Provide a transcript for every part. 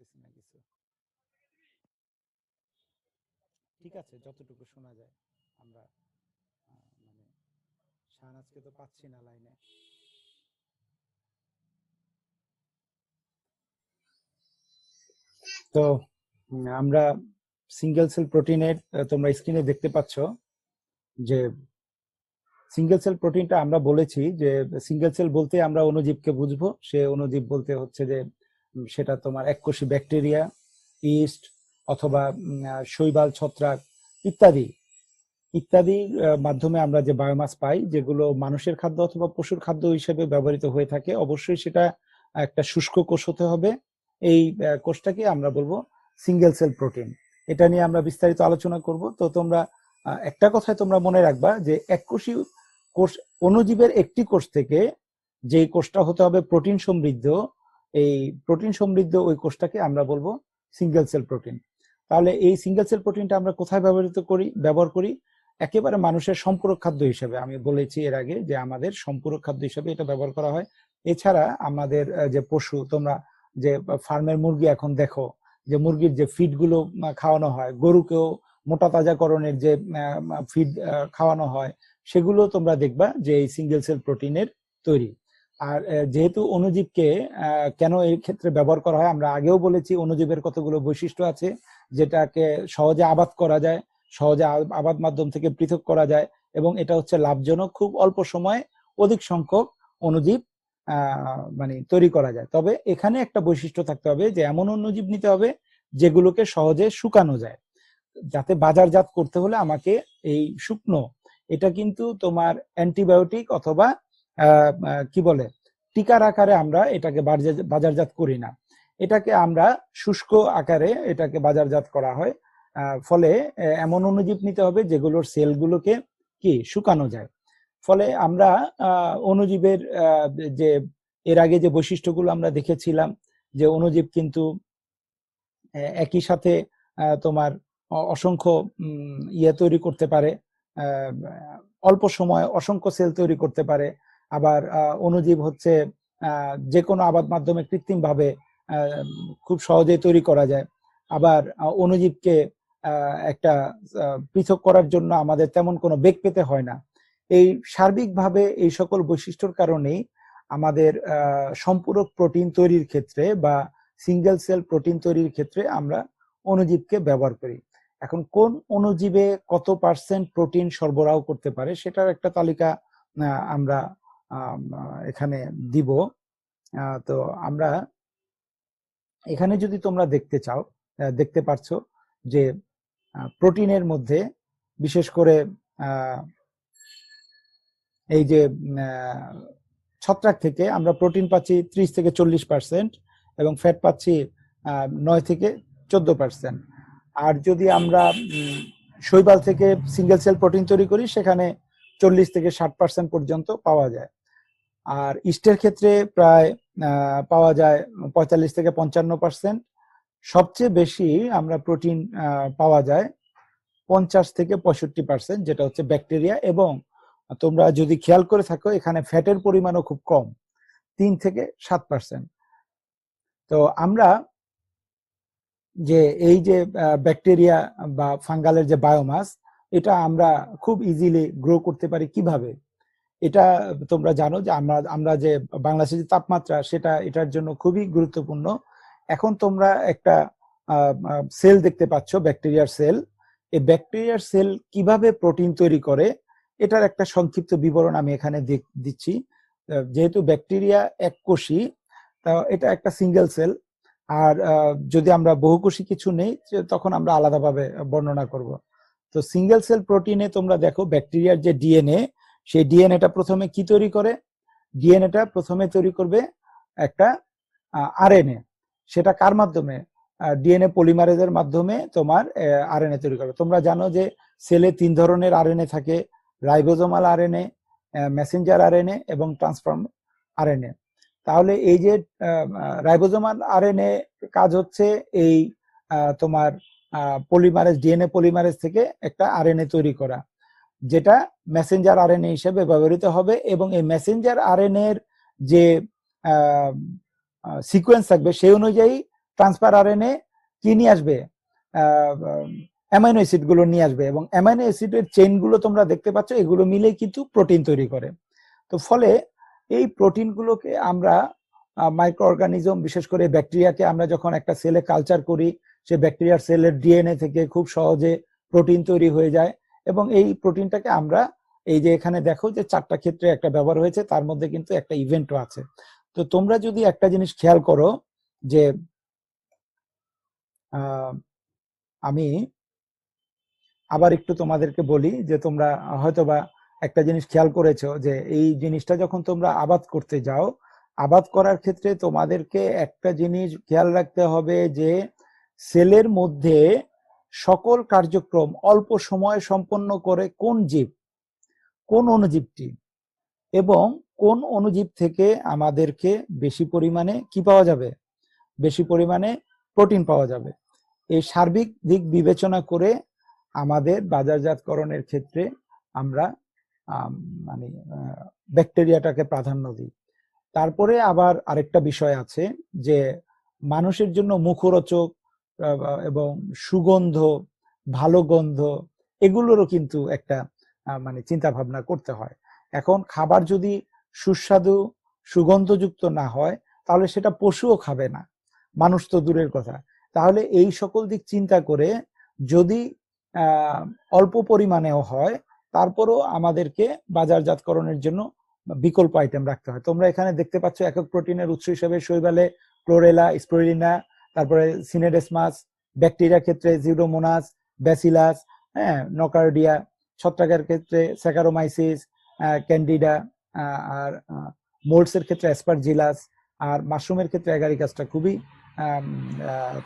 বুঝতেছি না কিছু। ঠিক আছে, যতটুকু শোনা যায় আমরা মানে শাহনাজকে তো পাচ্ছি না লাইনে। তো আমরা সিঙ্গেল সেল প্রোটিনের তোমরা স্ক্রিনে দেখতে পাচ্ছ যে সিঙ্গেল সেল প্রোটিনটা আমরা বলেছি যে সিঙ্গেল সেল বলতে আমরা অণুজীবকে বুঝবো। সে অণুজীব বলতে হচ্ছে যে সেটা তোমার এককোষী ব্যাকটেরিয়া, ইস্ট অথবা শৈবাল, ছত্রাক ইত্যাদি ইত্যাদির মাধ্যমে আমরা যে বায়োমাস পাই, যেগুলো মানুষের খাদ্য অথবা পশুর খাদ্য হিসেবে ব্যবহৃত হয়ে থাকে। অবশ্যই সেটা একটা শুষ্ক কোষ হতে হবে। এই কোষটাকে আমরা বলবো সিঙ্গেল সেল প্রোটিন। এটা নিয়ে আমরা বিস্তারিত আলোচনা করব। তো তোমরা একটা কথায় তোমরা মনে রাখবা যে এককোষী কোষ, অণুজীবের একটি কোষ থেকে যে কোষটা হতে হবে প্রোটিন সমৃদ্ধ, এই প্রোটিন সমৃদ্ধ ওই কোষটাকে আমরা বলবো সিঙ্গেল সেল প্রোটিন। তাহলে এই সিঙ্গেল সেল প্রোটিনটা আমরা কোথায় ব্যবহার করি? একেবারে মানুষের সম্পূরক খাদ্য হিসেবে। আমি বলেছি এর আগে যে আমাদের সম্পূরক খাদ্য হিসেবে এটা ব্যবহার করা হয়। এছাড়া আমাদের যে পশু, তোমরা যে ফার্মের মুরগি এখন দেখো যে মুরগির যে ফিড গুলো খাওয়ানো হয়, গরুকেও মোটা তাজাকরণের যে ফিড খাওয়ানো হয়, সেগুলো তোমরা দেখবা যে এই সিঙ্গেল সেল প্রোটিনের তৈরি। আর যেহেতু অণুজীবকে কেন এই ক্ষেত্রে ব্যবহার করা হয়, আমরা আগেও বলেছি অণুজীবের কতগুলো বৈশিষ্ট্য আছে যেটাকে সহজে আবাদ করা যায়, সহজে আবাদ মাধ্যম থেকে পৃথক করা যায়, এবং এটা হচ্ছে লাভজনক। খুব অল্প সময়ে অধিক সংখ্যক অণুজীব মানে তৈরি করা যায়। তবে এখানে একটা বৈশিষ্ট্য থাকতে হবে যে এমন অণুজীব নিতে হবে যেগুলোকে সহজে শুকানো যায়। যাতে বাজারজাত করতে হলে আমাকে এই শুকনো, এটা কিন্তু তোমার অ্যান্টিবায়োটিক অথবা কি বলে টিকার আকারে আমরা এটাকে বাজারজাত করি না। এটাকে আমরা শুষ্ক আকারে এটাকে বাজারজাত করা হয়। ফলে এমন অণুজীব নিতে হবে যেগুলোর সেলগুলোকে কি শুকানো যায়। ফলে আমরা অণুজীবের যে এর আগে যে বৈশিষ্ট্যগুলো আমরা দেখেছিলাম, যে অণুজীব কিন্তু একই সাথে তোমার অসংখ্য ইয়ে তৈরি করতে পারে, অল্প সময় অসংখ্য সেল তৈরি করতে পারে। আবার অণুজীব হচ্ছে যে কোনো আবাদ মাধ্যমে কৃত্রিমভাবে খুব সহজেই তৈরি করা যায়। আবার অণুজীবকে একটা পৃথক করার জন্য আমাদের তেমন কোনো বেগ পেতে হয় না। এই সার্বিকভাবে এই সকল বৈশিষ্ট্যর কারণেই আমাদের সম্পূরক প্রোটিন তৈরির ক্ষেত্রে বা সিঙ্গেল সেল প্রোটিন তৈরির ক্ষেত্রে আমরা অণুজীবকে ব্যবহার করি। এখন কোন অণুজীবে কত পার্সেন্ট প্রোটিন সরবরাহ করতে পারে সেটার একটা তালিকা আমরা এখানে দিব। তো আমরা এখানে যদি তোমরা দেখতে চাও, দেখতে পারছো যে প্রোটিনের মধ্যে বিশেষ করে এই যে ছত্রাক থেকে আমরা প্রোটিন পাচ্ছি 30 থেকে 40% এবং ফ্যাট পাচ্ছি 9 থেকে 14%। আর যদি আমরা শৈবাল থেকে সিঙ্গেল সেল প্রোটিন তৈরি করি সেখানে 40 থেকে 60% পর্যন্ত পাওয়া যায়। আর ইস্টের ক্ষেত্রে প্রায় পাওয়া যায় 45 থেকে 55%। সবচেয়ে বেশি আমরা প্রোটিন পাওয়া যায় 50 থেকে 65%, যেটা হচ্ছে ব্যাকটেরিয়া। এবং তোমরা যদি খেয়াল করে থাকো এখানে ফ্যাটের পরিমাণও খুব কম, 3 থেকে 7%। তো আমরা যে এই যে ব্যাকটেরিয়া বা ফাঙ্গালের যে বায়োমাস, এটা আমরা খুব ইজিলি গ্রো করতে পারি কিভাবে? এটা তোমরা জানো যে আমরা যে বাংলাদেশের যে তাপমাত্রা, সেটা এটার জন্য খুবই গুরুত্বপূর্ণ। এখন তোমরা একটা সেল দেখতে পাচ্ছ, ব্যাকটেরিয়ার সেল। এই ব্যাকটেরিয়ার সেল কিভাবে প্রোটিন তৈরি করে এটার একটা সংক্ষিপ্ত বিবরণ আমি এখানে দিচ্ছি। যেহেতু ব্যাকটেরিয়া এককোষী, তা এটা একটা সিঙ্গেল সেল। আর যদি আমরা বহুকোষী কিছু নেই তখন আমরা আলাদাভাবে বর্ণনা করব। তো সিঙ্গেল সেল প্রোটিনে তোমরা দেখো ব্যাকটেরিয়ার যে ডিএনএ, সেই ডিএনএটা প্রথমে কি তৈরি করে? ডিএনএটা প্রথমে তৈরি করবে একটা আরএনএ। সেটা কার মাধ্যমে? ডিএনএ পলিমারেজের মাধ্যমে তোমার আরএনএ তৈরি করবে। তোমরা জানো যে সেলে 3 ধরনের আরএনএ থাকে: রাইবোজোমাল আরএনএ, মেসেঞ্জার আরএনএ এবং ট্রান্সফর্ম আরএনএ। তাহলে এই যে রাইবোজোমাল আরএনএ কাজ হচ্ছে এই তোমার পলিমারেজ, ডিএনএ পলিমারেজ থেকে একটা আরএনএ তৈরি করা, যেটা মেসেঞ্জার আরএনএ হিসেবে ব্যবহৃত হবে। এবং এই মেসেঞ্জার আরএনএ এর যে সিকোয়েন্স থাকবে সেই অনুযায়ী ট্রান্সফার আরএনএ কি নিয়ে আসবে, অ্যামাইনো অ্যাসিড গুলো নিয়ে আসবে, এবং অ্যামাইনো অ্যাসিডের চেইন গুলো তোমরা দেখতে পাচ্ছ, এগুলো মিলেই কিন্তু প্রোটিন তৈরি করে। তো ফলে এই প্রোটিন গুলোকে আমরা মাইক্রো অর্গানিজম, বিশেষ করে ব্যাকটেরিয়াকে আমরা যখন একটা সেলে কালচার করি, সে ব্যাকটেরিয়ার সেলের ডিএনএ থেকে খুব সহজে প্রোটিন তৈরি হয়ে যায়, এবং এই প্রোটিনটাকে আমরা এই যে এখানে দেখো যে 4টা ক্ষেত্রে একটা ব্যবহার হয়েছে, তার মধ্যে কিন্তু একটা ইভেন্টও আছে। তো তোমরা যদি একটা জিনিস খেয়াল করো যে আমি আবার একটু তোমাদেরকে বলি যে তোমরা হয়তোবা একটা জিনিস খেয়াল করেছো যে এই জিনিসটা যখন তোমরা আবাদ করতে যাও, আবাদ করার ক্ষেত্রে তোমাদেরকে একটা জিনিস খেয়াল রাখতে হবে যে সেলের মধ্যে সকল কার্যক্রম অল্প সময়ে সম্পন্ন করে কোন জীব, কোন অণুজীবটি, এবং কোন অণুজীব থেকে আমাদেরকে বেশি পরিমাণে কি পাওয়া যাবে, বেশি পরিমাণে প্রোটিন পাওয়া যাবে। এই সার্বিক দিক বিবেচনা করে আমাদের বাজারজাতকরণের ক্ষেত্রে আমরা মানে ব্যাকটেরিয়াটাকে প্রাধান্য দিই। তারপরে আবার আরেকটা বিষয় আছে যে মানুষের জন্য মুখরোচক এবং সুগন্ধ, ভালো গন্ধ, এগুলোরও কিন্তু একটা মানে চিন্তা ভাবনা করতে হয়। এখন খাবার যদি সুস্বাদু সুগন্ধযুক্ত না হয়, তাহলে সেটা পশুও খাবে না, মানুষ তো দূরের কথা। তাহলে এই সকল দিক চিন্তা করে যদি অল্প পরিমাণেও হয়, তারপরও আমাদেরকে বাজারজাতকরণের জন্য বিকল্প আইটেম রাখতে হয়। তোমরা এখানে দেখতে পাচ্ছ একক প্রোটিনের উৎস হিসেবে শৈবালে ক্লোরেলা, স্পিরুলিনা, তারপরে সিনেডেসমাস, ব্যাকটেরিয়া ক্ষেত্রে জিউডোমোনাস, ব্যাসিলাস, হ্যাঁ, নকার্ডিয়া, ছত্রাকের ক্ষেত্রে স্যাকারোমাইসিস, ক্যান্ডিডা, আর মোল্ডসের ক্ষেত্রে অ্যাসপারজিলাস, আর মাশরুমের ক্ষেত্রে অ্যাগারিকাসটা খুবই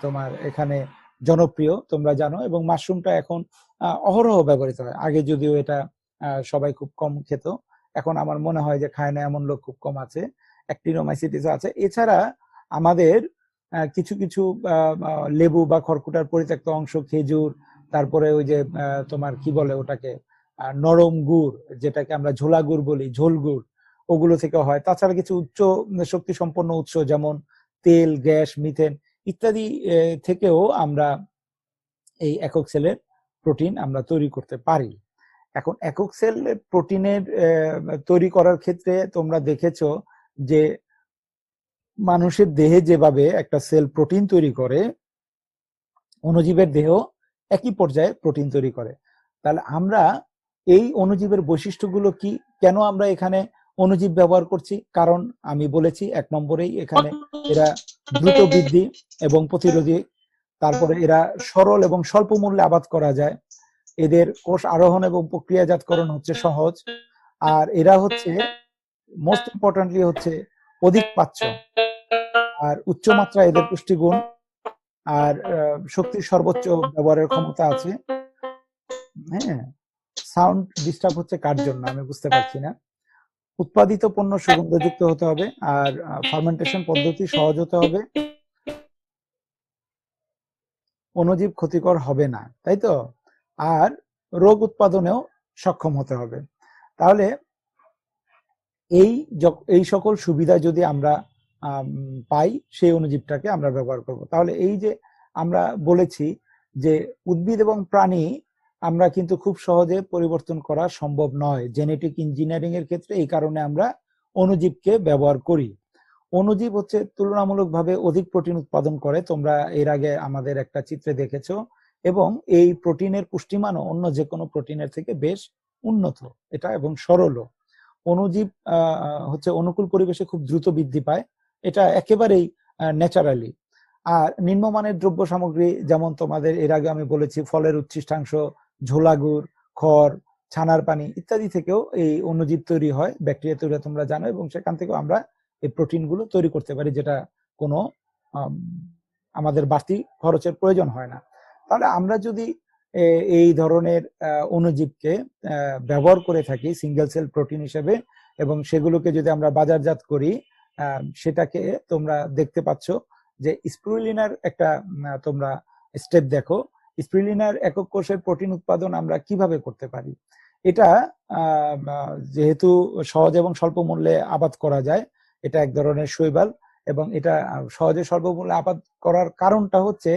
তোমার এখানে জনপ্রিয়, তোমরা জানো। এবং মাশরুমটা এখন অহরহ ব্যবহৃত হয়। আগে যদিও এটা সবাই খুব কম খেত, এখন আমার মনে হয় যে খায় না এমন লোক খুব কম আছে। অ্যাক্টিনোমাইসিটিস আছে। এছাড়া আমাদের কিছু কিছু লেবু বা খড়কুটার পরিত্যক্ত অংশ, খেজুর, তারপরে ওই যে তোমার কি বলে ওটাকে, নরম গুড়, যেটাকে আমরা ঝোলা গুড় বলি, ঝোল গুড়, ওগুলো থেকে হয়। তাছাড়া কিছু উচ্চ শক্তি সম্পন্ন উৎস যেমন তেল, গ্যাস, মিথেন ইত্যাদি থেকেও আমরা এই একক সেলের প্রোটিন আমরা তৈরি করতে পারি। এখন একক সেল প্রোটিনের তৈরি করার ক্ষেত্রে তোমরা দেখেছো যে মানুষের দেহে যেভাবে একটা সেল প্রোটিন তৈরি করে, অণুজীবের দেহ একই পর্যায়ে প্রোটিন তৈরি করে। তাহলে আমরা এই অণুজীবের বৈশিষ্ট্যগুলো কি, কেন আমরা এখানে অণুজীব ব্যবহার করছি? কারণ আমি বলেছি 1 নম্বরেই এখানে এরা দ্রুত বৃদ্ধি এবং প্রতিরোধী, তারপরে এরা সরল এবং স্বল্প মূল্যে আবাদ করা যায়, এদের কোষ আরোহণ এবং প্রক্রিয়াজাতকরণ হচ্ছে সহজ, আর এরা হচ্ছে মোস্ট ইম্পর্টেন্টলি হচ্ছে অধিক পাচ্য, আর উচ্চ মাত্রা এদের পুষ্টিগুণ, আর শক্তির সর্বোচ্চ ব্যবহারের ক্ষমতা আছে। হ্যাঁ, সাউন্ড ডিস্টার্ব হচ্ছে কার জন্য আমি বুঝতে পারছি না। উৎপাদিত পণ্য সুগন্ধযুক্ত হতে হবে, আর ফার্মেন্টেশন পদ্ধতি সহজ হতে হবে, অণুজীব ক্ষতিকর হবে না, তাই তো? আর রোগ উৎপাদনেও সক্ষম হতে হবে। তাহলে এই সকল সুবিধা যদি আমরা পাই, সেই অণুজীবটাকে আমরা ব্যবহার করব। তাহলে এই যে আমরা বলেছি যে উদ্ভিদ এবং প্রাণী আমরা কিন্তু খুব সহজে পরিবর্তন করা সম্ভব নয় জেনেটিক ইঞ্জিনিয়ারিং এর ক্ষেত্রে, এই কারণে আমরা অণুজীবকে ব্যবহার করি। অণুজীব হচ্ছে তুলনামূলকভাবে অধিক প্রোটিন উৎপাদন করে, তোমরা এর আগে আমাদের একটা চিত্রে দেখেছো, এবং এই প্রোটিনের পুষ্টিমানও অন্য যে কোনো প্রোটিনের থেকে বেশ উন্নত এটা, এবং সরলও। অণুজীব হচ্ছে অনুকূল পরিবেশে খুব দ্রুত বৃদ্ধি পায়, এটা একেবারেই ন্যাচারালি। আর নিম্নমানের দ্রব্য সামগ্রী, যেমন তোমাদের এর আগে আমি বলেছি ফলের উচ্ছিষ্টাংশ, ঝোলা গুড়, খড়, ছানার পানি ইত্যাদি থেকেও এই অণুজীব তৈরি হয়, ব্যাকটেরিয়া তৈরি হয় তোমরা জানো, এবং সেখান থেকেও আমরা এই প্রোটিনগুলো তৈরি করতে পারি, যেটা কোনো আমাদের বাড়তি খরচের প্রয়োজন হয় না। তাহলে আমরা যদি এই ধরনের অণুজীবকে ব্যবহার করে থাকি সিঙ্গেল সেল প্রোটিন হিসেবে, এবং সেগুলোকে যদি আমরা বাজারজাত করি, সেটাকে তোমরা দেখতে পাচ্ছ যে স্পিরুলিনার একটা তোমরা স্টেপ দেখো। স্পিরুলিনার একক কোষের প্রোটিন উৎপাদন আমরা কিভাবে করতে পারি? এটা যেহেতু সহজ এবং স্বল্প মূল্যে আবাদ করা যায়, এটা এক ধরনের শৈবাল, এবং এটা সহজে স্বল্পমূল্যে আবাদ করার কারণটা হচ্ছে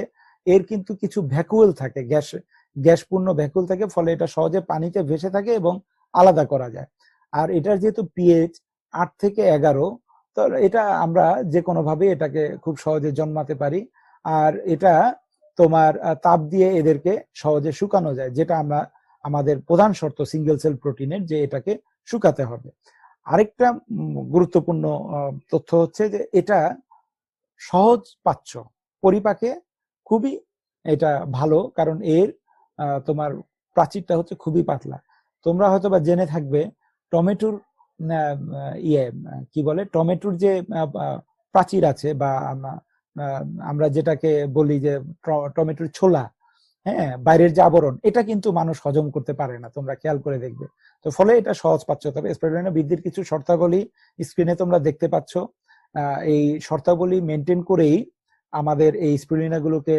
এর কিন্তু কিছু ভ্যাকুয়াল থাকে, গ্যাসপূর্ণ ভ্যাকুয়াল থাকে, ফলে এটা সহজে পানিতে ভেসে থাকে এবং আলাদা করা যায়। আর এটার যেহেতু পিএইচ 8 থেকে 11, তো এটা আমরা যে কোনো ভাবে এটাকে খুব সহজে জন্মাতে পারি। আর এটা তোমার তাপ দিয়ে এদেরকে সহজে শুকানো যায়, যেটা আমরা আমাদের প্রধান শর্ত সিঙ্গেল সেল প্রোটিনের, যে এটাকে শুকাতে হবে। আরেকটা গুরুত্বপূর্ণ তথ্য হচ্ছে যে এটা সহজ পাচ্য, পরিপাকে খুবই এটা ভালো, কারণ এর তোমার প্রাচীরটা হচ্ছে খুবই পাতলা। তোমরা হয়তো বা জেনে থাকবে টমেটোর কি বলে, টমেটোর যে প্রাচীর আছে, বা আমরা যেটাকে বলি যে টমেটোর ছোলা, হ্যাঁ, বাইরের যে আবরণ, এটা কিন্তু মানুষ হজম করতে পারে না, তোমরা খেয়াল করে দেখবে। তো ফলে এটা সহজ পাচ্ছ। তবে স্পিরুলিনা বৃদ্ধির কিছু শর্তাবলী স্ক্রিনে তোমরা দেখতে পাচ্ছ। এই শর্তাবলী মেনটেন করেই আমাদের এই স্পিরুলিনা গুলোকে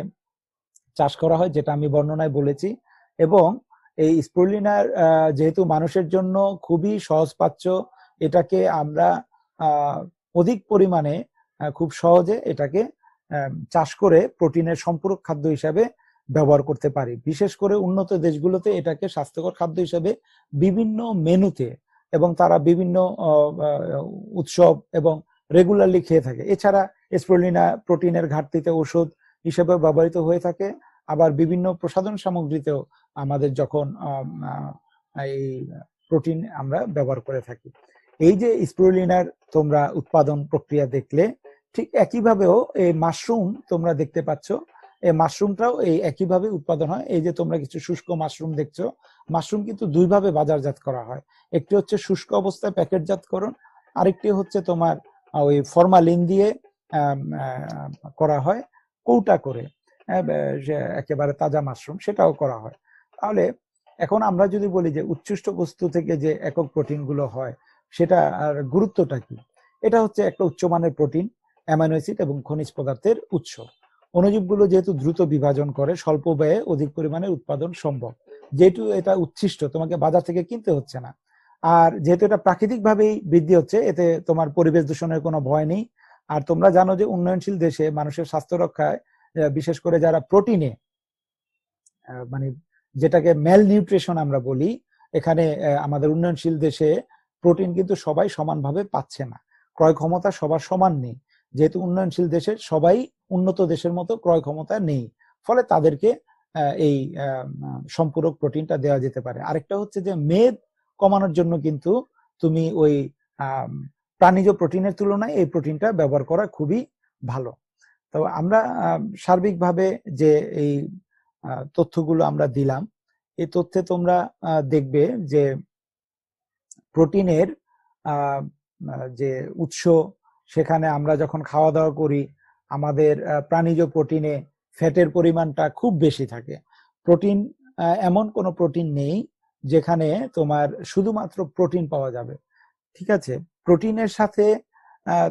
চাষ করা হয়, যেটা আমি বর্ণনায় বলেছি। এবং এই স্পিরুলিনার যেহেতু মানুষের জন্য খুবই সহজপাচ্য, এটাকে আমরা অধিক পরিমাণে খুব সহজে এটাকে চাষ করে প্রোটিনের সম্পূরক খাদ্য হিসাবে ব্যবহার করতে পারি। বিশেষ করে উন্নত দেশগুলোতে এটাকে স্বাস্থ্যকর খাদ্য হিসেবে বিভিন্ন মেনুতে এবং তারা বিভিন্ন উৎসব এবং রেগুলারলি খেয়ে থাকে। এছাড়া স্পিরুলিনা প্রোটিনের ঘাটতিতে ওষুধ হিসেবে ব্যবহৃত হয়ে থাকে। আবার বিভিন্ন প্রসাধন সামগ্রীতেও আমাদের যখন এই প্রোটিন আমরা ব্যবহার করে থাকি। এই যে স্পিরুলিনার তোমরা উৎপাদন প্রক্রিয়া দেখলে, ঠিক একইভাবেও এই মাশরুম তোমরা দেখতে পাচ্ছ, এই মাশরুমটাও এই একইভাবে উৎপাদন হয়। এই যে তোমরা কিছু শুষ্ক মাশরুম দেখছো, মাশরুম কিন্তু দুইভাবে বাজারজাত করা হয়। একটি হচ্ছে শুষ্ক অবস্থায় প্যাকেটজাতকরণ, আরেকটি হচ্ছে তোমার ওই ফরমালিন দিয়ে করা হয় কৌটা করে, একেবারে তাজা মাশরুম, সেটাও করা হয়। তাহলে এখন আমরা যদি বলি যে উচ্ছিষ্ট বস্তু থেকে যে একক প্রোটিন গুলো হয়, সেটা আর গুরুত্বটা কি? এটা হচ্ছে একটা উচ্চমানের প্রোটিন, অ্যামাইনো অ্যাসিড এবং খনিজ পদার্থের উৎস। অণুজীবগুলো যেহেতু দ্রুত বিভাজন করে, স্বল্প ব্যয়ে অধিক পরিমাণে উৎপাদন সম্ভব। যেহেতু এটা উচ্ছিষ্ট, তোমাকে বাজার থেকে কিনতে হচ্ছে না। আর যেহেতু এটা প্রাকৃতিক ভাবেই বৃদ্ধি হচ্ছে, এতে তোমার পরিবেশ দূষণের কোনো ভয় নেই। আর তোমরা জানো যে উন্নয়নশীল দেশে মানুষের স্বাস্থ্য রক্ষায়, বিশেষ করে যারা প্রোটিনে মানে যেটাকে ম্যাল নিউট্রিশন আমরা বলি, এখানে আমাদের উন্নয়নশীল দেশে প্রোটিন কিন্তু সবাই সমানভাবে পাচ্ছে না, ক্রয় ক্ষমতা সবার সমান নেই। যেহেতু উন্নয়নশীল দেশের সবাই উন্নত দেশের মতো ক্রয় ক্ষমতা নেই, ফলে তাদেরকে এই সম্পূরক প্রোটিনটা দেওয়া যেতে পারে। আরেকটা হচ্ছে যে মেদ কমানোর জন্য কিন্তু তুমি ওই প্রাণীজ প্রোটিনের তুলনায় এই প্রোটিনটা ব্যবহার করা খুবই ভালো। তো আমরা সার্বিকভাবে যে এই তথ্যগুলো আমরা দিলাম, এই তথ্যে তোমরা দেখবে যে প্রোটিনের যে উৎস, সেখানে আমরা যখন খাওয়া দাওয়া করি, আমাদের প্রাণীজ প্রোটিনে ফ্যাটের পরিমাণটা খুব বেশি থাকে। প্রোটিন, এমন কোনো প্রোটিন নেই যেখানে তোমার শুধুমাত্র প্রোটিন পাওয়া যাবে, ঠিক আছে? প্রোটিনের সাথে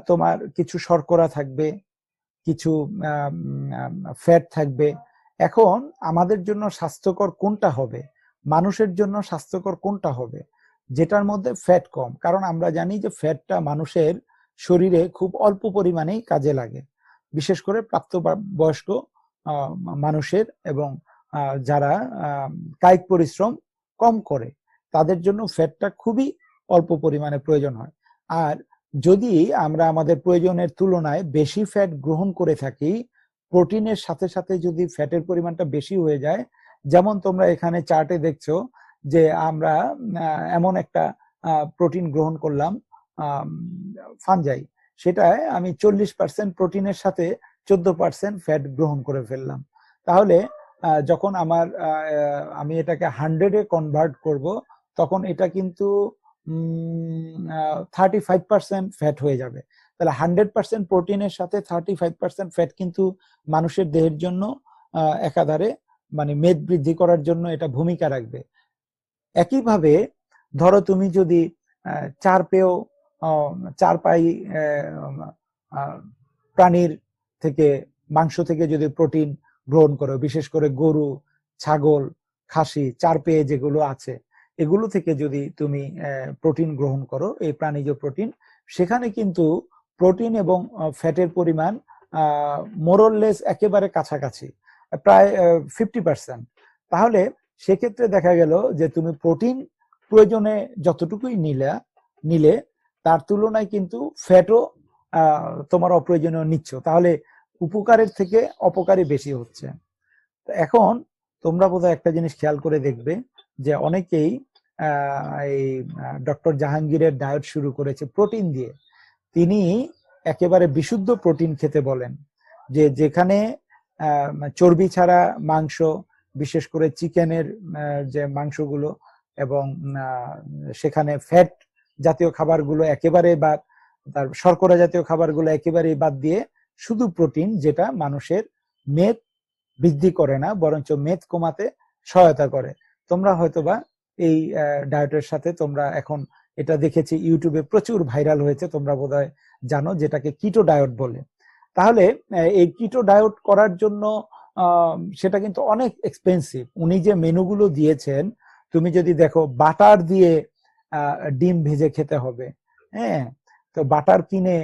তোমার কিছু শর্করা থাকবে, কিছু ফ্যাট থাকবে। এখন আমাদের জন্য স্বাস্থ্যকর কোনটা হবে, মানুষের জন্য স্বাস্থ্যকর কোনটা হবে, যেটার মধ্যে ফ্যাট কম? কারণ আমরা জানি যে ফ্যাটটা মানুষের শরীরে খুব অল্প পরিমাণেই কাজে লাগে, বিশেষ করে প্রাপ্তবয়স্ক মানুষের এবং যারা কায়িক পরিশ্রম কম করে, তাদের জন্য ফ্যাটটা খুবই অল্প পরিমাণে প্রয়োজন হয়। আর যদি আমরা আমাদের প্রয়োজনের তুলনায় বেশি ফ্যাট গ্রহণ করে থাকি, প্রোটিনের সাথে সাথে যদি ফ্যাটের পরিমাণটা বেশি হয়ে যায়, যেমন তোমরা এখানে চার্টে দেখছো যে আমরা এমন একটা প্রোটিন গ্রহণ করলাম ফানজাই, সেটায় আমি 40% প্রোটিনের সাথে 14% ফ্যাট গ্রহণ করে ফেললাম। তাহলে যখন আমি এটাকে 100-এ কনভার্ট করব, তখন এটা কিন্তু 35% ফ্যাট হয়ে যাবে। তাহলে 100% প্রোটিনের সাথে 35% ফ্যাট কিন্তু মানুষের দেহের জন্য একাধারে মানে মেদ বৃদ্ধি করার জন্য এটা ভূমিকা রাখবে। একইভাবে ধরো তুমি যদি চার পাই প্রাণীর থেকে, মাংস থেকে যদি প্রোটিন গ্রহণ করো, বিশেষ করে গরু, ছাগল, খাসি, চার পেয়ে যেগুলো আছে, এগুলো থেকে যদি তুমি প্রোটিন গ্রহণ করো, এই প্রাণীজ প্রোটিন, সেখানে কিন্তু প্রোটিন এবং ফ্যাটের পরিমাণ মোরললেস একেবারে কাছাকাছি, প্রায় 50%। তাহলে সেক্ষেত্রে দেখা গেল যে তুমি প্রোটিন প্রয়োজনে যতটুকুই নিলে তার তুলনায় কিন্তু ফ্যাটও তোমার অপ্রয়োজনীয় নিচ্ছ, তাহলে উপকারের থেকে অপকারই বেশি হচ্ছে। এখন তোমরা বোধহয় একটা জিনিস খেয়াল করে দেখবে যে অনেকেই এই ডক্টর জাহাঙ্গীরের ডায়েট শুরু করেছে প্রোটিন দিয়ে। তিনি একেবারে বিশুদ্ধ প্রোটিন খেতে বলেন, যে যেখানে চর্বি ছাড়া মাংস, বিশেষ করে চিকেনের যে মাংসগুলো, এবং সেখানে ফ্যাট জাতীয় খাবারগুলো একেবারে বাদ, তার শর্করা জাতীয় খাবারগুলো একেবারেই বাদ দিয়ে শুধু প্রোটিন, যেটা মানুষের মেদ বৃদ্ধি করে না বরঞ্চ মেদ কমাতে সহায়তা করে। তোমরা হয়তোবা এই ডায়েটের সাথে তোমরা এখন এটা দেখেছি ইউটিউবে প্রচুর ভাইরাল হয়েছে, তোমরা বোধহয় জানো, যেটাকে কিটো ডায়েট বলে। তাহলে এই কিটো ডায়েট করার জন্য সেটা কিন্তু অনেক এক্সপেন্সিভ। উনি যে মেনুগুলো দিয়েছেন, তুমি যদি দেখো বাটার দিয়ে ডিম ভেজে খেতে হবে, হ্যাঁ, তো বাটার কিনে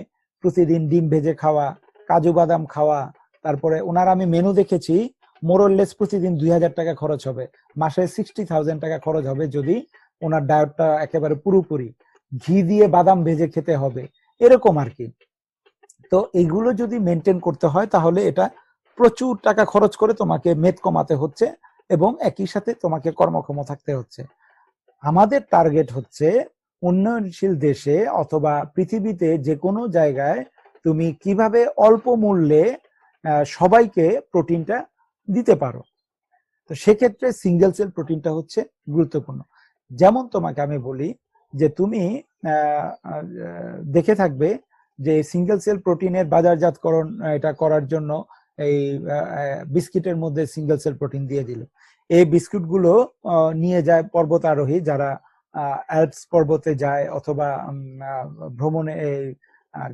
প্রতিদিন ডিম ভেজে খাওয়া, কাজু বাদাম খাওয়া, তারপরে ওনার আমি মেনু দেখেছি মোরললেস প্রতিদিন 2000 টাকা খরচ হবে, মাসে 60,000 টাকা খরচ হবে যদি ওনার ডায়েটটা একেবারে পুরোপুরি। ঘি দিয়ে বাদাম ভেজে খেতে হবে, এরকম আর কি। তো এইগুলো যদি মেনটেন করতে হয় তাহলে এটা প্রচুর টাকা খরচ করে তোমাকে মেদ কমাতে হচ্ছে এবং একই সাথে তোমাকে কর্মক্ষম থাকতে হচ্ছে। আমাদের টার্গেট হচ্ছে উন্নয়নশীল দেশে অথবা পৃথিবীতে যে কোনো জায়গায় তুমি কিভাবে অল্প মূল্যে সবাইকে প্রোটিনটা দিতে পারো। তো সেক্ষেত্রে সিঙ্গেল সেল প্রোটিনটা হচ্ছে গুরুত্বপূর্ণ। যেমন তোমাকে আমি বলি যে তুমি দেখে থাকবে যে সিঙ্গেল সেল প্রোটিনের বাজারজাতকরণ এটা করার জন্য এই বিস্কিটের মধ্যে সিঙ্গেল সেল প্রোটিন দিয়ে দিল। এই বিস্কুটগুলো নিয়ে যায় পর্বতারোহী যারা অ্যালপস পর্বতে যায় অথবা ভ্রমণে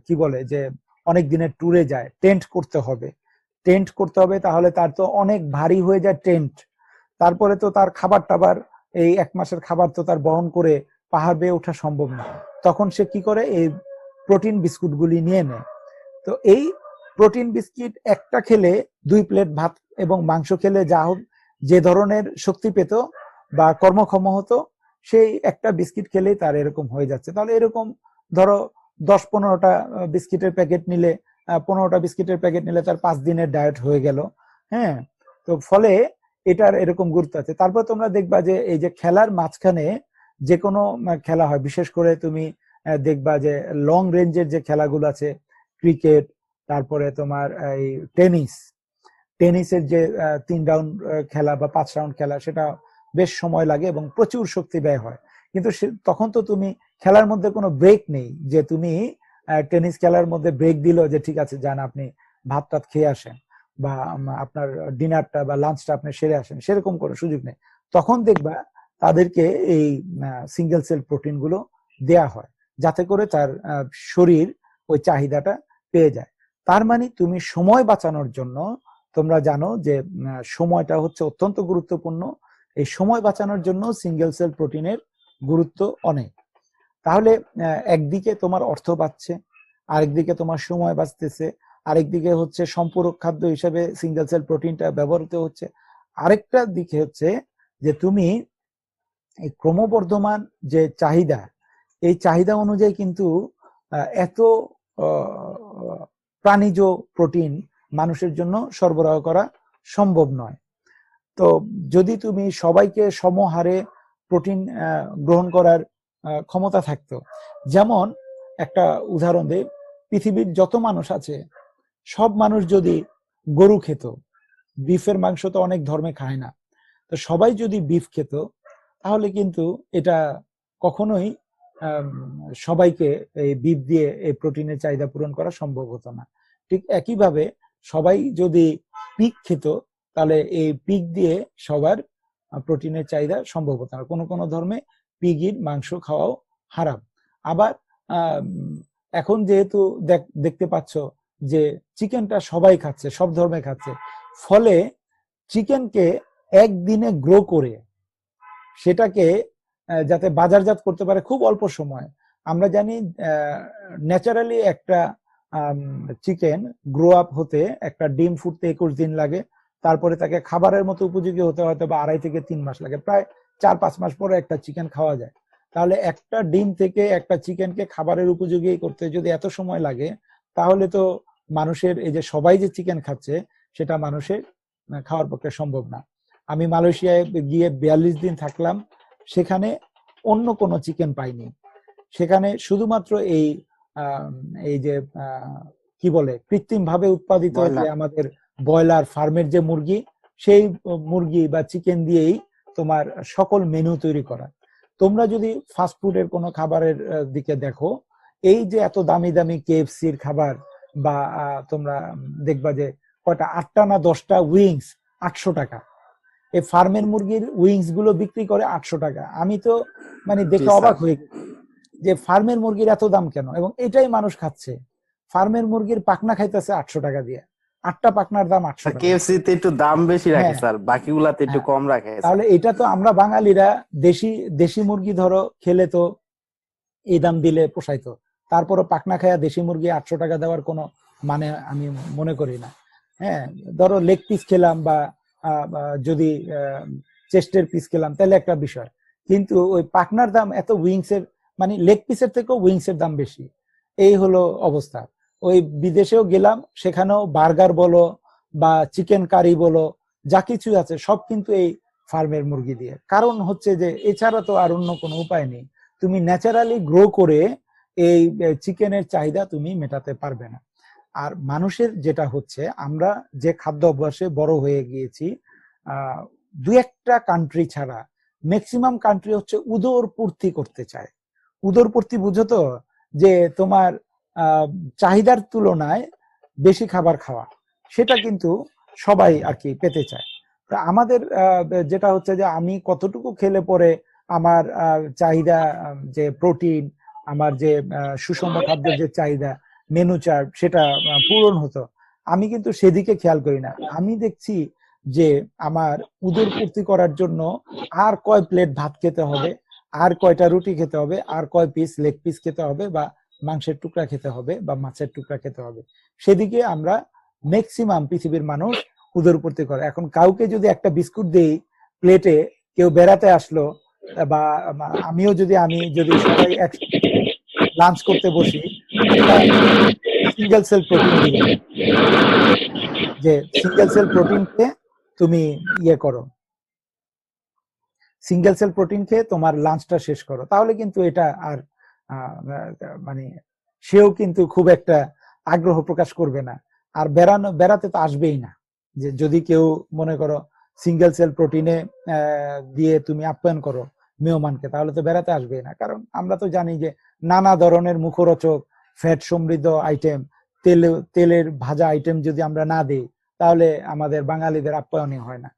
কি বলে যে অনেক দিনের ট্যুরে যায়, টেন্ট করতে হবে, তাহলে তার তো অনেক ভারী হয়ে যায় টেন্ট। তারপরে তো তার খাবার টাবার, এই 1 মাসের খাবার তো তার বহন করে পাহাড় বেয়ে ওঠা সম্ভব না। তখন সে কি করে, এই প্রোটিন বিস্কুটগুলি নিয়ে নেয়। তো এই প্রোটিন বিস্কিট একটা খেলে 2 প্লেট ভাত এবং মাংস খেলে যা হোক যে ধরনের শক্তি পেত বা কর্মক্ষম হতো, সেই একটা বিস্কিট খেলেই তার এরকম হয়ে যাচ্ছে। তাহলে এরকম ধরো 10-15টা বিস্কিটের প্যাকেট নিলে, 15টা বিস্কিটের প্যাকেট নিলে তার 5 দিনের ডায়েট হয়ে গেল। হ্যাঁ, তো ফলে এটার এরকম গুরুত্ব আছে। তারপর তোমরা দেখবা যে এই যে খেলার মাঝখানে যে কোনো খেলা হয়, বিশেষ করে তুমি দেখবা যে লং রেঞ্জের যে খেলাগুলো আছে, ক্রিকেট, তারপরে তোমার এই টেনিসের যে 3 রাউন্ড খেলা বা 5 রাউন্ড খেলা, সেটা বেশ সময় লাগে এবং প্রচুর শক্তি ব্যয় হয়। কিন্তু তখন তো তুমি খেলার মধ্যে কোনো ব্রেক নেই, যে তুমি টেনিস খেলার মধ্যে ব্রেক দিল যে ঠিক আছে যান আপনি ভাত টাত খেয়ে আসেন বা আপনার ডিনারটা বা লাঞ্চটা আপনি সেরে আসেন, সেরকম কোনো সুযোগ নেই। তখন দেখবা তাদেরকে এই সিঙ্গেল সেল প্রোটিন গুলো দেয়া হয় যাতে করে তার শরীর ওই চাহিদাটা পেয়ে যায়। তার মানে তুমি সময় বাঁচানোর জন্য, তোমরা জানো যে সময়টা হচ্ছে অত্যন্ত গুরুত্বপূর্ণ, এই সময় বাঁচানোর জন্য সিঙ্গেল সেল প্রোটিনের গুরুত্ব অনেক। তাহলে একদিকে তোমার অর্থ বাঁচছে, আরেকদিকে তোমার সময় বাঁচতেছে, আরেকদিকে হচ্ছে সম্পূরক খাদ্য হিসেবে সিঙ্গেল সেল প্রোটিনটা ব্যবহৃত হচ্ছে। আরেকটা দিকে হচ্ছে যে তুমি এই ক্রমবর্ধমান যে চাহিদা, এই চাহিদা অনুযায়ী কিন্তু এত প্রাণীজ প্রোটিন মানুষের জন্য সরবরাহ করা সম্ভব নয়। তো যদি তুমি সবাইকে সমহারে প্রোটিন গ্রহণ করার ক্ষমতা থাকতো, যেমন একটা উদাহরণ দেই, পৃথিবীর যত মানুষ আছে সব মানুষ যদি গরু খেত, বিফের মাংস তো অনেক ধর্মে খায় না, তো সবাই যদি বিফ খেত তাহলে কিন্তু এটা কখনোই সবাইকে এই বিফ দিয়ে এই প্রোটিনের চাহিদা পূরণ করা সম্ভব হতো না। ঠিক একইভাবে সবাই যদি পিগ খেত তাহলে এই পিগ দিয়ে সবার প্রোটিনের চাহিদা সম্ভব হতো না। কোনো কোনো ধর্মে পিগের মাংস খাওয়াও হারাম। আবার এখন যেহেতু দেখতে পাচ্ছ যে চিকেনটা সবাই খাচ্ছে, সব ধর্মে খাচ্ছে, ফলে চিকেনকে একদিনে গ্রো করে সেটাকে যাতে বাজারজাত করতে পারে খুব অল্প সময়। আমরা জানি ন্যাচারালি একটা চিকেন গ্রো আপ হতে, একটা ডিম ফুটতে 21 দিন লাগে, তারপরে তাকে খাবারের মতো উপযোগী হতে হয়তো বা 2.5 থেকে 3 মাস লাগে, প্রায় 4-5 মাস পরে একটা চিকেন খাওয়া যায়। তাহলে একটা ডিম থেকে একটা চিকেনকে খাবারের উপযোগী করতে যদি এত সময় লাগে, তাহলে তো মানুষের এই যে সবাই যে চিকেন খাচ্ছে সেটা মানুষের খাওয়ার পক্ষে সম্ভব না। আমি মালয়েশিয়ায় গিয়ে 42 দিন থাকলাম, সেখানে অন্য কোনো চিকেন পাইনি। সেখানে শুধুমাত্র এই যে কি বলে কৃত্রিম ভাবে উৎপাদিত যে আমাদের ব্রয়লার ফার্মের যে মুরগি, সেই মুরগি বা চিকেন দিয়েই তোমার সকল মেনু তৈরি করা। তোমরা যদি ফাস্ট ফুডের কোনো খাবারের দিকে দেখো, এই যে এত দামি দামি কেএফসির খাবার, বা তোমরা দেখবা যে কয়টা 8টা না 10টা উইংস 800 টাকা। এই ফার্মের মুরগির উইংস গুলো বিক্রি করে 800 টাকা। আমি তো মানে দেখে অবাক হয়ে গেছি যে ফার্মের মুরগির এত দাম কেন, এবং এটাই মানুষ খাচ্ছে। ফার্মের মুরগির পাখনা খাইতেছে 800 টাকা দিয়ে, 8টা পাখনার দাম 800 টাকা। কেএফসি তে একটু দাম বেশি রাখে স্যার, বাকিগুলাতে একটু কম রাখে। তাহলে এটা তো আমরা বাঙালিরা দেশি দেশি মুরগি ধরো খেলে তো এই দাম দিলে পোষাইতো, তারপরও পাখনা খায়া দেশি মুরগি 800 টাকা দেওয়ার কোনো মানে আমি মনে করি না। হ্যাঁ, ধরো লেগ পিস খেলাম বা যদি চেস্টের পিস খেলাম তাহলে একটা বিষয়, কিন্তু ওই পাখনার দাম এত, উইংস এর মানে লেগ পিসের থেকেও উইংস এর দাম বেশি। এই হলো অবস্থা। ওই বিদেশেও গেলাম, সেখানেও বার্গার বলো বা চিকেন কারি বলো, যা কিছু আছে সব কিন্তু এই ফার্মের মুরগি দিয়ে। কারণ হচ্ছে যে এছাড়া তো আর অন্য কোনো উপায় নেই। তুমি ন্যাচারালি গ্রো করে এই চিকেনের চাহিদা তুমি মেটাতে পারবে না। আর মানুষের যেটা হচ্ছে, আমরা যে খাদ্য অভ্যাসে বড় হয়ে গিয়েছি, দু একটা কান্ট্রি ছাড়া ম্যাক্সিমাম কান্ট্রি হচ্ছে উদরপূর্তি করতে চায়। উদরপূর্তি বুঝো তো, যে তোমার চাহিদার তুলনায় বেশি খাবার খাওয়া, সেটা কিন্তু সবাই আর কি পেতে চায়। তা আমাদের যেটা হচ্ছে যে আমি কতটুকু খেলে পরে আমার চাহিদা, যে প্রোটিন, আমার যে সুষম খাদ্যের যে চাহিদা, মেনু চার্ট, সেটা পূরণ হতো, আমি কিন্তু সেদিকে খেয়াল করি না। আমি দেখছি যে আমার উদরপূর্তি করার জন্য আর কয় প্লেট ভাত খেতে হবে, আর কয়টা রুটি খেতে হবে, আর কয় পিস লেগ পিস খেতে হবে, বা মাংসের টুকরা খেতে হবে, বা মাছের টুকরা খেতে হবে, সেদিকে আমরা ম্যাক্সিমাম পৃথিবীর মানুষ উদরপূর্তি করে। এখন কাউকে যদি একটা বিস্কুট দেই প্লেটে, কেউ বেড়াতে আসলো, বা আমিও যদি সবাই লাঞ্চ করতে বসি, একটা সিঙ্গেল সেল প্রোটিন দিলাম, যে সিঙ্গেল সেল প্রোটিন খেয়ে তুমি ইয়ে করো, সিঙ্গেল সেল প্রোটিন খেয়ে তোমার লাঞ্চটা শেষ করো, তাহলে কিন্তু এটা আর মানে সেও কিন্তু খুব একটা আগ্রহ প্রকাশ করবে না, আর বেড়াতে তো আসবেই না। যে যদি কেউ মনে করো সিঙ্গেল সেল প্রোটিনে দিয়ে তুমি আপ্যায়ন করো মেহমানকে, তাহলে তো বেড়াতে আসবেই না। কারণ আমরা তো জানি যে নানা ধরনের মুখরোচক ফ্যাট সমৃদ্ধ আইটেম, তেলের ভাজা আইটেম যদি আমরা না দিই, তাহলে আমাদের বাঙালিদের আপ্যায়নই হয় না।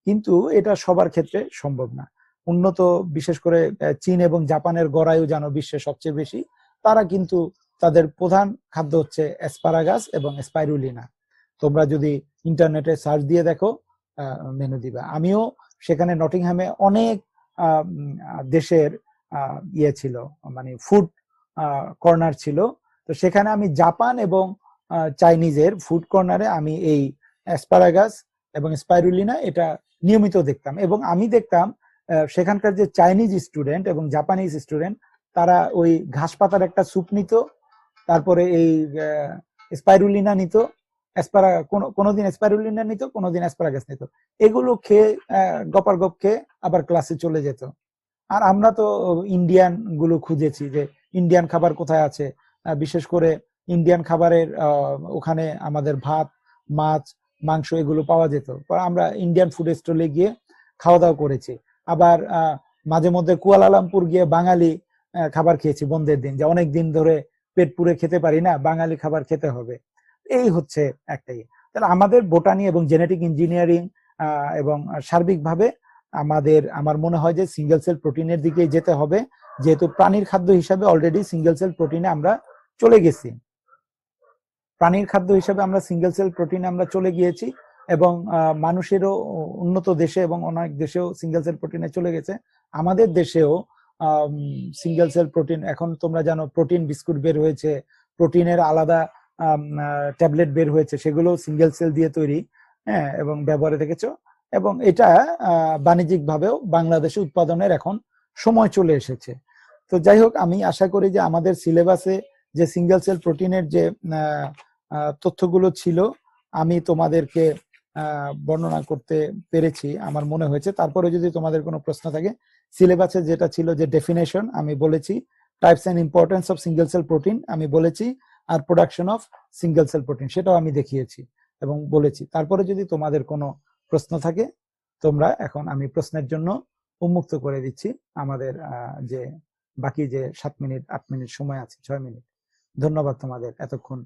কিন্তু এটা সবার ক্ষেত্রে সম্ভব না। উন্নত, বিশেষ করে চীন এবং জাপানের গড়ায়ু জানো বিশ্বের সবচেয়ে বেশি, তারা কিন্তু তাদের প্রধান খাদ্য হচ্ছে অ্যাসপারাগাস এবং স্পাইরুলিনা। তোমরা যদি ইন্টারনেটে সার্চ দিয়ে দেখো, মেনু দিবা। আমিও সেখানে নটিংহামে অনেক দেশের ইয়ে ছিল, মানে ফুড কর্নার ছিল, তো সেখানে আমি জাপান এবং চাইনিজের ফুড কর্নারে আমি এই অ্যাসপারাগাস এবং স্পাইরুলিনা এটা নিয়মিত দেখতাম। এবং আমি দেখতাম সেখানকার যে চাইনিজ স্টুডেন্ট এবং জাপানিজ স্টুডেন্ট, তারা ওই ঘাস পাতার একটা স্যুপ নিত, তারপরে এই স্পাইরুলিনা নিত, কোনোদিন স্পাইরুলিনা নিত, কোনোদিন অ্যাসপারাগাস নিত, এগুলো খেয়ে গপার গপ খেয়ে আবার ক্লাসে চলে যেত। আর আমরা তো ইন্ডিয়ান গুলো খুঁজেছি যে ইন্ডিয়ান খাবার কোথায় আছে, বিশেষ করে ইন্ডিয়ান খাবারের ওখানে আমাদের ভাত, মাছ, মাংস এগুলো পাওয়া যেত। আমরা ইন্ডিয়ান ফুড স্টলে গিয়ে খাওয়া দাওয়া করেছি। আবার মাঝে মধ্যে কুয়ালালামপুর গিয়ে বাঙালি খাবার খেয়েছি বন্ধের দিন, যে অনেক দিন ধরে পেট পুরে খেতে পারি না, বাঙালি খাবার খেতে হবে। এই হচ্ছে একটাই। তাহলে আমাদের বোটানি এবং জেনেটিক ইঞ্জিনিয়ারিং এবং সার্বিকভাবে আমার মনে হয় যে সিঙ্গেল সেল প্রোটিনের দিকে যেতে হবে, যেহেতু প্রাণীর খাদ্য হিসাবে অলরেডি সিঙ্গেল সেল প্রোটিনে আমরা চলে গেছি। প্রাণীর খাদ্য হিসাবে আমরা সিঙ্গেল সেল প্রোটিনে আমরা চলে গিয়েছি, এবং মানুষেরও উন্নত দেশে এবং অনেক দেশেও সিঙ্গেল সেল প্রোটিনে চলে গেছে। আমাদের দেশেও সিঙ্গেল সেল প্রোটিন, এখন তোমরা জানো প্রোটিন বিস্কুট বের হয়েছে, প্রোটিনের আলাদা ট্যাবলেট বের হয়েছে সেগুলো সিঙ্গেল সেল দিয়ে তৈরি, হ্যাঁ, এবং ব্যবহারে দেখেছো। এবং এটা বাণিজ্যিক ভাবেও বাংলাদেশে উৎপাদনের এখন সময় চলে এসেছে। তো যাই হোক, আমি আশা করি যে আমাদের সিলেবাসে যে সিঙ্গেল সেল প্রোটিনের যে তথ্যগুলো ছিল আমি তোমাদেরকে বর্ণনা করতে পেরেছি আমার মনে হয়েছে। তারপরে যদি তোমাদের কোনো প্রশ্ন থাকে, সিলেবাসে যেটা ছিল যে ডেফিনেশন আমি বলেছি, types and importance of single cell protein আমি বলেছি, আর production of single cell protein সেটাও আমি দেখিয়েছি এবং বলেছি। তারপরে যদি তোমাদের কোনো প্রশ্ন থাকে, তোমরা এখন আমি প্রশ্নের জন্য উন্মুক্ত করে দিচ্ছি। আমাদের যে বাকি যে 7 মিনিট 8 মিনিট সময় আছে, 6 মিনিট। ধন্যবাদ তোমাদের এতক্ষণ